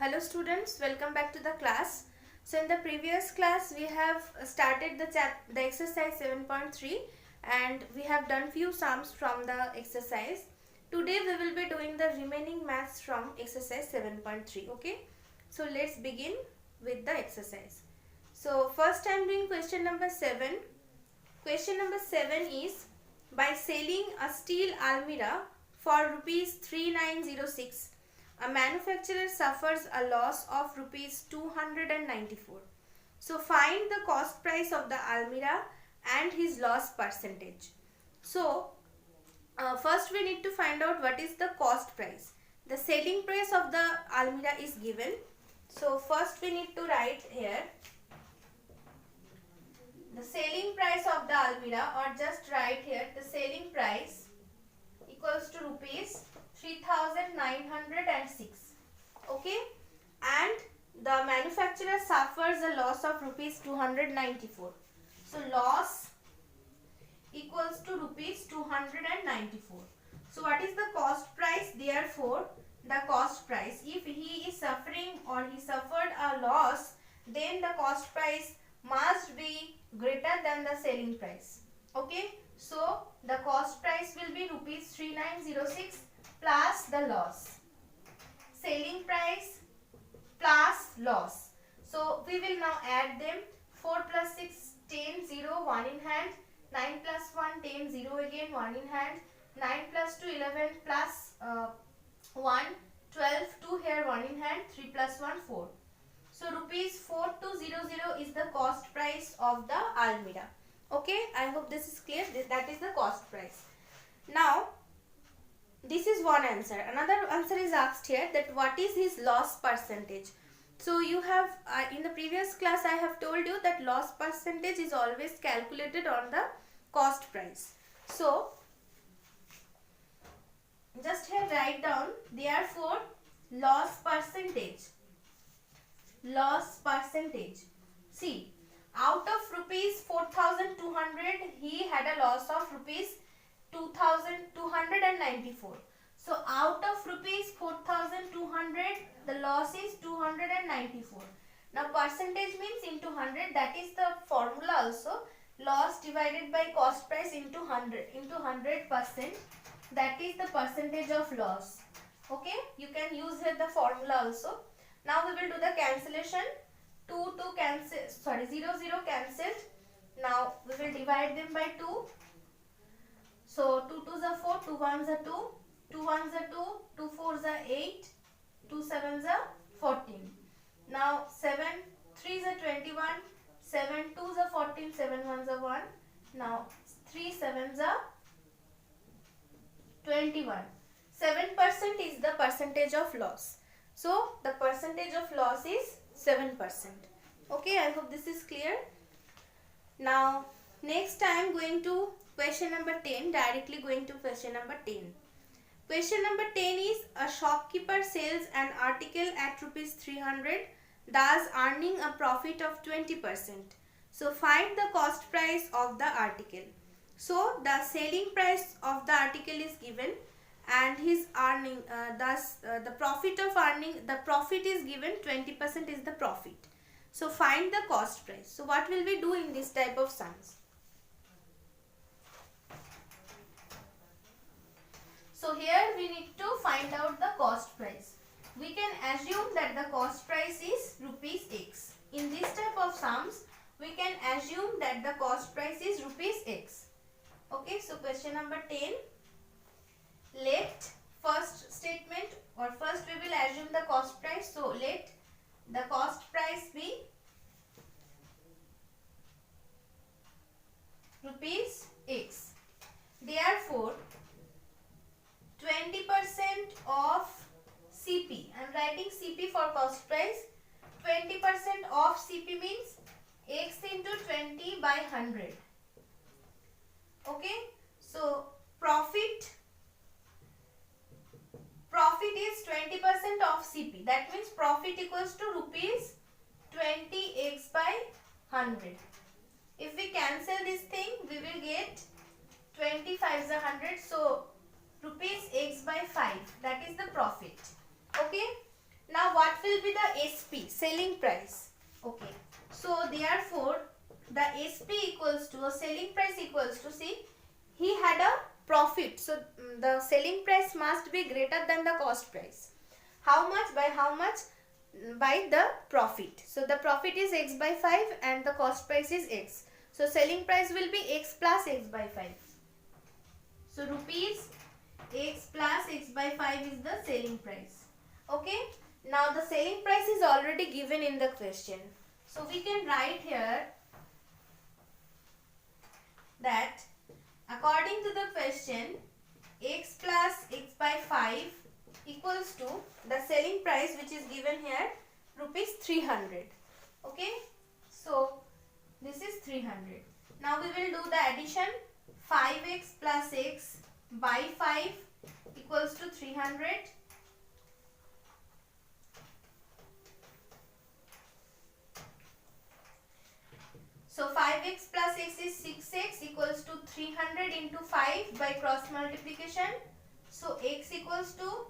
Hello students, welcome back to the class. So in the previous class we have started the exercise 7.3 and we have done few sums from the exercise. Today we will be doing the remaining maths from exercise 7.3. Okay, so let's begin with the exercise. So first I am doing question number 7. Question number 7 is, by selling a steel almirah for rupees 3906, a manufacturer suffers a loss of rupees 294. So find the cost price of the almirah and his loss percentage. So first we need to find out what is the cost price. The selling price of the almirah is given. So first we need to write here the selling price of the almirah, or just write here the selling price equals to rupees 3906. Okay, and the manufacturer suffers a loss of rupees 294. So loss equals to rupees 294. So what is the cost price? Therefore the cost price, if he is suffering or he suffered a loss, then the cost price must be greater than the selling price. Okay, so the cost price will be rupees 3906 plus the loss, selling price plus loss. So we will now add them. 4 plus 6 10, 0, 1 in hand. 9 plus 1 10, 0 again, 1 in hand. 9 plus 2 11 plus 1 12, 2 here, 1 in hand. 3 plus 1 4. So rupees 4200 is the cost price of the almirah. Okay, I hope this is clear. That is the cost price. Now this is one answer. Another answer is asked here, that what is his loss percentage. So you have in the previous class I have told you that loss percentage is always calculated on the cost price. So just here write down, therefore loss percentage. See, out of rupees 4200 he had a loss of rupees 2294. So out of rupees 4200 the loss is 294. Now percentage means into 100, that is the formula also. Loss divided by cost price into 100 into 100%, that is the percentage of loss. Okay, you can use here the formula also. Now we will do the cancellation. 0 cancelled. Now we will divide them by 2. So 2 2s are 4, 2 1s are 2, 2 1s are 2, 2 4s are 8, 2 7s are 14. Now 7 3s are 21, 7 2s are 14, 7 1s are 1. Now 3 7s are 21. 7% is the percentage of loss. So the percentage of loss is 7%. Okay, I hope this is clear. Now next I am going to question number 10, directly going to question number 10. Question number 10 is, a shopkeeper sells an article at rupees 300, thus earning a profit of 20%. So find the cost price of the article. So the selling price of the article is given and his earning, the profit is given, 20% is the profit. So find the cost price. So what will we do in this type of sums? So here we need to find out the cost price. We can assume that the cost price is rupees X. In this type of sums, we can assume that the cost price is rupees X. Okay, so question number 10. Let first statement, or first we will assume the cost price. So let the cost price be rupees X. Therefore 20% of CP, I am writing CP for cost price. 20% of CP means X into 20 by 100. Okay, so profit is 20% of CP. That means profit equals to rupees 20x by 100. If we cancel this thing, we will get 25 is 100. So rupees x by 5, that is the profit. Okay. Now what what will be the SP, selling price? Okay, so therefore the SP equals to, selling price equals to, see, he had a profit, so the selling price must be greater than the cost price. How much? By how much? By the profit. So the profit is x by 5 and the cost price is x. So selling price will be x plus x by 5. So rupees x plus x by 5 is the selling price. Okay. Now the selling price is already given in the question. So we can write here that according to the question, x plus x by 5 equals to the selling price which is given here, rupees 300. Okay. So this is 300. Now we will do the addition. 5x plus x by 5 equals to 300. So 5x plus x is 6x equals to 300 into 5 by cross multiplication. So x equals to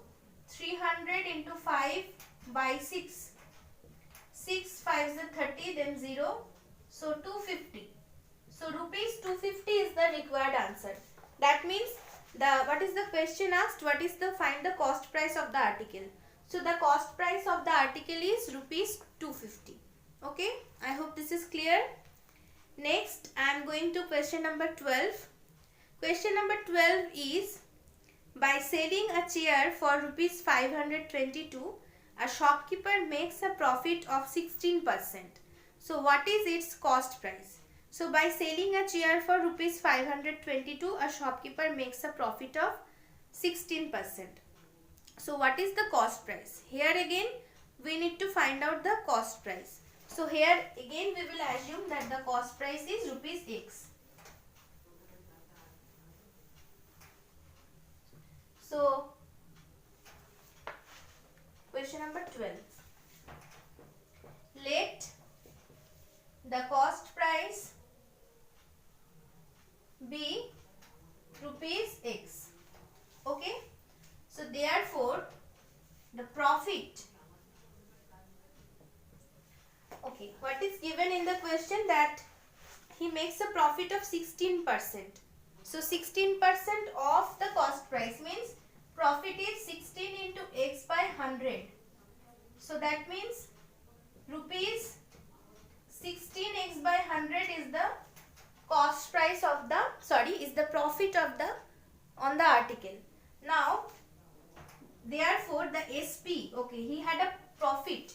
300 into 5 by 6. 6 5 is 30, then 0. So 250. So rupees 250 is the required answer. That means what is the question asked? What is the find the cost price of the article? So the cost price of the article is rupees 250. Okay, I hope this is clear. Next, I am going to question number 12. Question number 12 is, by selling a chair for rupees 522, a shopkeeper makes a profit of 16%. So what is its cost price? So by selling a chair for rupees 522, a shopkeeper makes a profit of 16%. So what is the cost price? Here again we need to find out the cost price. So here again we will assume that the cost price is rupees x. So question number 12. Let the cost price be rupees x. Okay. So therefore the profit. Okay, what is given in the question? That he makes a profit of 16%. So 16% of the cost price means profit is 16 into x by 100. So that means rupees 16x by 100 is the cost price of the, is the profit of the on the article. Now therefore the SP, okay, he had a profit.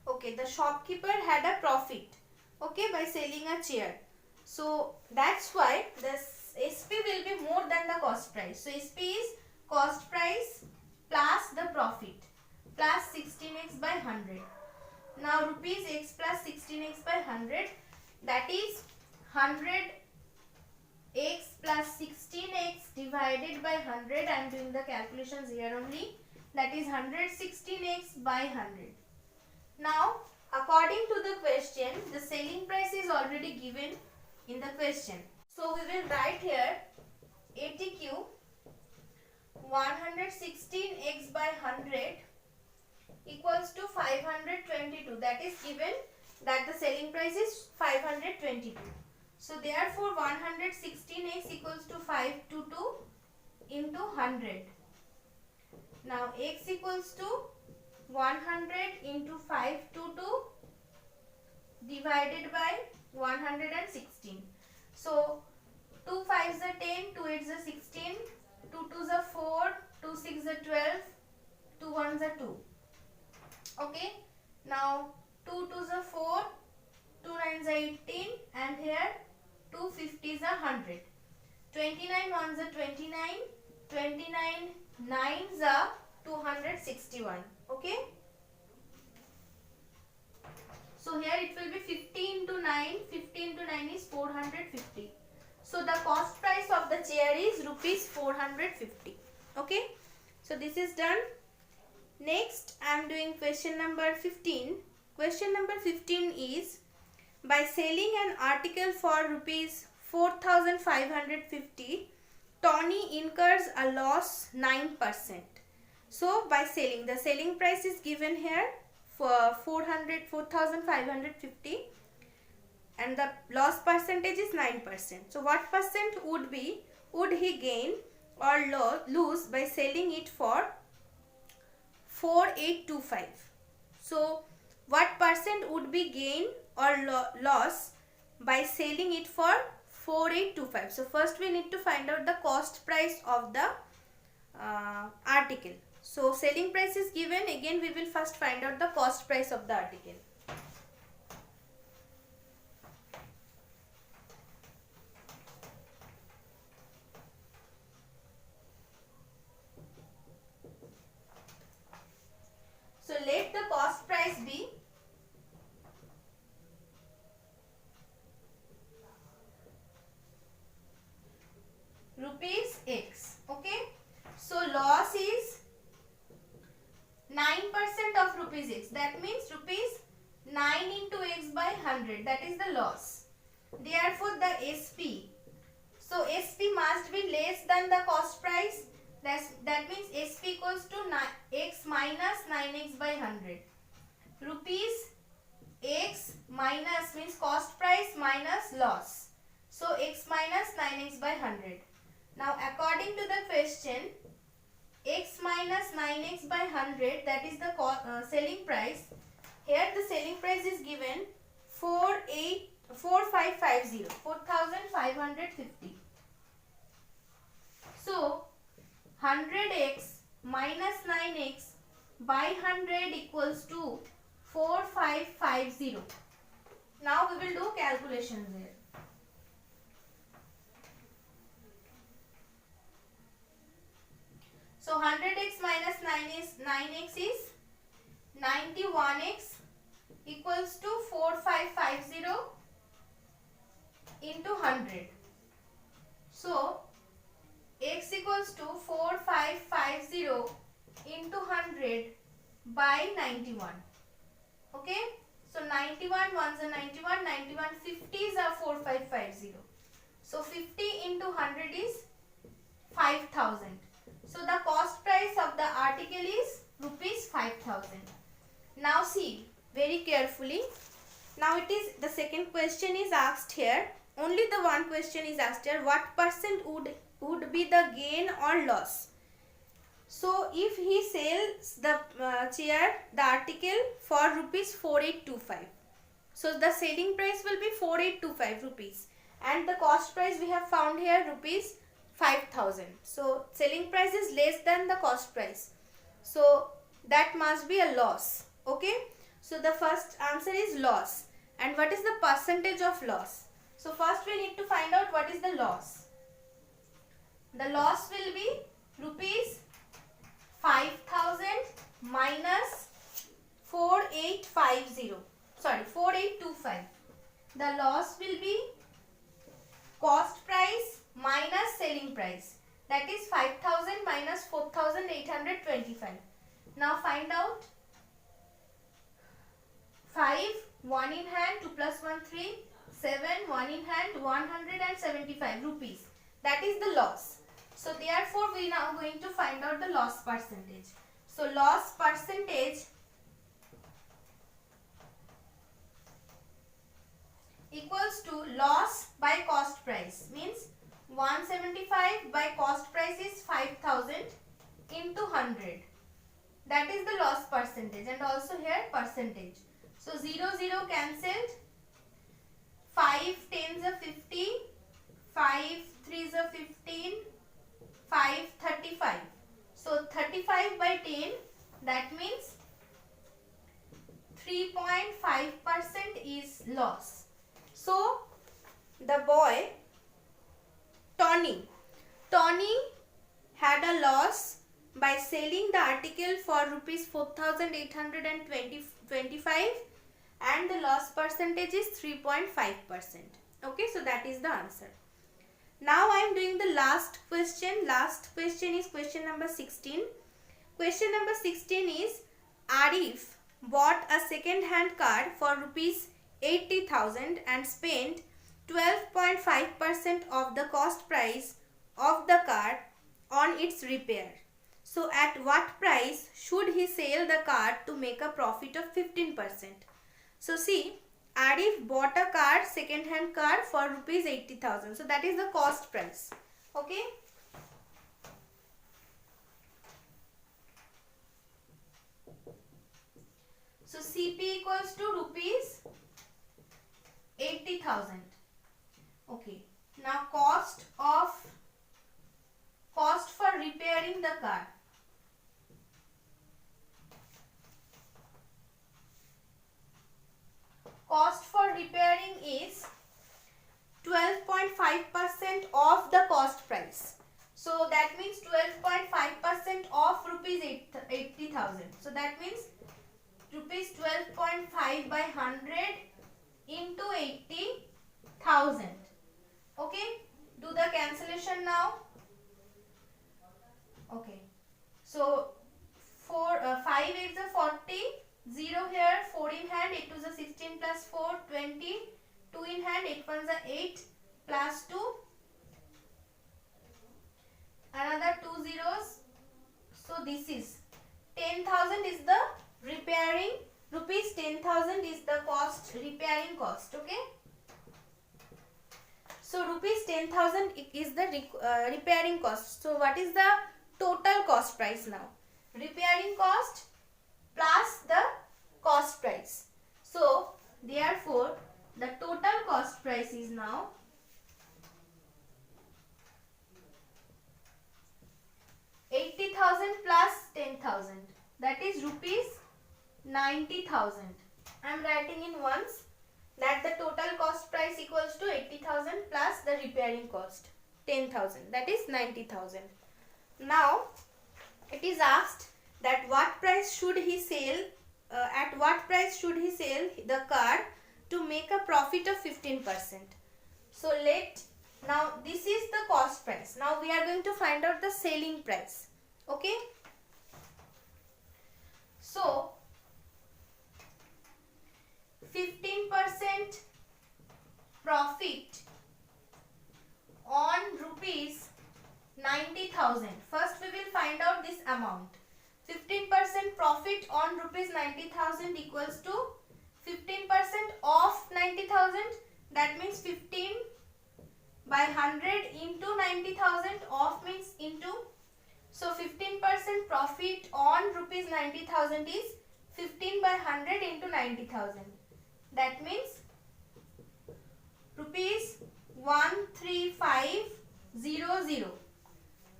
Okay, the shopkeeper had a profit, okay, by selling a chair. So that's why this SP will be more than the cost price. So SP is cost price plus the profit plus 16x by 100. Now rupees x plus 16x by 100, that is 100x plus 16x divided by 100. I am doing the calculations here only. That is 116x by 100. Now according to the question, the selling price is already given in the question. So we will write here ATQ 116x by 100 equals to 522. That is given that the selling price is 522. So therefore 116x equals to 522 into 100. Now x equals to 100 into 522 divided by 116. So 2 5s are 10, 2 8s are 16, 2 2s are 4, 2 6s are 12, 2 1s are 2. Okay. Now 2 2s are 4, 2 9s are 18, and here 2 50s are 100. 29 1s are 29, 29 9s are 261. Okay. So here it will be 50 into 9. 50 into 9 is 450. So the cost price of the chair is rupees 450. Okay. So this is done. Next I am doing question number 15. Question number 15 is, by selling an article for rupees 4550, Tony incurs a loss 9%. So by selling, the selling price is given here for 4,550 and the loss percentage is 9%. So what percent would he gain or lose by selling it for 4825? So what percent would be gain or loss by selling it for 4825? So first we need to find out the cost price of the article. So selling price is given, again we will first find out the cost price of the article. So let the cost price be rupees X. Okay. So loss is 9% of rupees X. That means rupees 9 into X by 100. That is the loss. Therefore the SP. So SP must be less than the cost price. That means SP equals to X minus 9X by 100. Rupees X minus means cost price minus loss. So X minus 9X by 100. Now according to the question, X minus 9X by 100, that is the selling price. Here the selling price is given 4,550. So 100x minus 9x by 100 equals to 4550. Now we will do calculations here. So 100x minus 9x is 91x equals to 4550 into 100. So x equals to 4550 into 100 by 91. Okay. So 91 ones are 91, 91 50s are 4550. So 50 into 100 is 5000. So the cost price of the article is rupees 5000. Now see very carefully. Now it is the second question is asked here. Only the one question is asked here. What percent would be the gain or loss? So if he sells the the article for rupees 4825. So the selling price will be 4825 rupees. And the cost price we have found here rupees 5000. So selling price is less than the cost price. So that must be a loss. Okay. So the first answer is loss. And what is the percentage of loss? So first we need to find out what is the loss. The loss will be rupees 5000 minus 4825. The loss will be cost price minus selling price. That is 5000 minus 4825. Now find out 5, 1 in hand, 2 plus 1, 3, 7, 1 in hand, 175 rupees. That is the loss. So therefore we now going to find out the loss percentage. So loss percentage equals to loss by cost price, means 175 by cost price is 5000 into 100. That is the loss percentage, and also here percentage. So 0 cancelled, 5 10s are 50, 5 3s are 15, 5 35. So 35 by 10, that means 3.5% is loss. So the boy Tony had a loss by selling the article for rupees 4825 and the loss percentage is 3.5%. Okay, so that is the answer. Now I am doing the last question. Last question is question number 16. Question number 16 is Arif bought a second hand car for rupees 80,000 and spent 12.5% of the cost price of the car on its repair. So at what price should he sell the car to make a profit of 15%? So see, Arif bought a car, second hand car for rupees 80,000. So that is the cost price. Okay. So CP equals to rupees 80,000. Okay. Now cost for repairing the car. Cost for repairing is 12.5% of the cost price. So that means 12.5% of rupees 80,000. So that means rupees 12.5 by 100 into 80,000. Okay, do the cancellation now. Okay, so 5 is a 40, 0 here, 4 in hand, 8 to the 16 plus 4, 20, 2 in hand, 8 ones are 8 plus 2, another 2 zeros. So this is 10,000 is the repairing, rupees 10,000 is the cost, repairing cost. Okay. So rupees 10,000 is the repairing cost. So what is the total cost price now? Repairing cost plus the cost price. So therefore the total cost price is now 80,000 plus 10,000, that is rupees 90,000. I am writing in ones that the total cost price equals to 80,000 plus the repairing cost 10,000, that is 90,000. Now it is asked that what price should he sell, at what price should he sell the car to make a profit of 15%. So now this is the cost price. Now we are going to find out the selling price. Okay. So 15% profit on rupees 90,000. First we will find out this amount. 15% profit on rupees 90,000 equals to 15% of 90,000. That means 15 by 100 into 90,000. Off means into. So 15% profit on rupees 90,000 is 15 by 100 into 90,000. That means rupees 13500.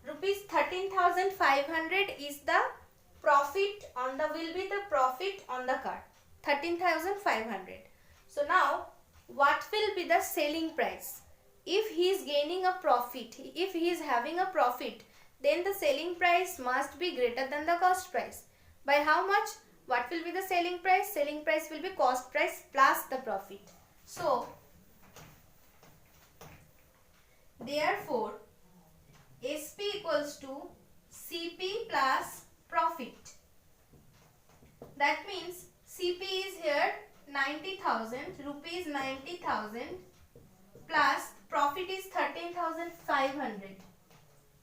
Rupees 13,500 is the profit on the, will be the profit on the car. 13,500. So now what will be the selling price? If he is gaining a profit, if he is having a profit, then the selling price must be greater than the cost price. By how much? What will be the selling price? Selling price will be cost price plus the profit. So therefore SP equals to CP plus profit. That means CP is here 90,000, rupees 90,000 plus profit is 13,500.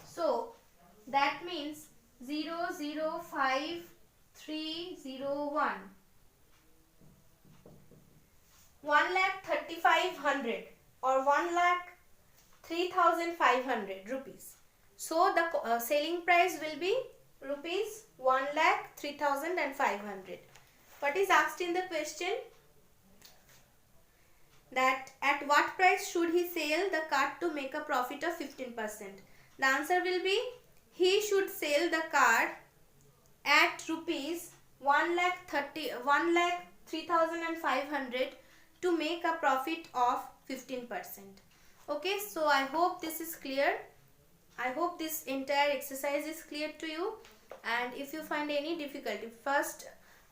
So that means 005301. 1,35,000 or 1,03,500 rupees. So the selling price will be rupees 1,03,500. What is asked in the question? That at what price should he sell the car to make a profit of 15%? The answer will be he should sell the car at rupees 1,03,500 to make a profit of 15%. Okay, so I hope this is clear. I hope this entire exercise is clear to you. And if you find any difficulty, first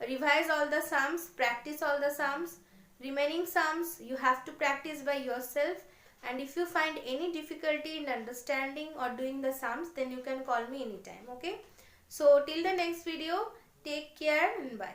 revise all the sums, practice all the sums. Remaining sums you have to practice by yourself. And if you find any difficulty in understanding or doing the sums, then you can call me anytime. Okay, so till the next video, take care and bye.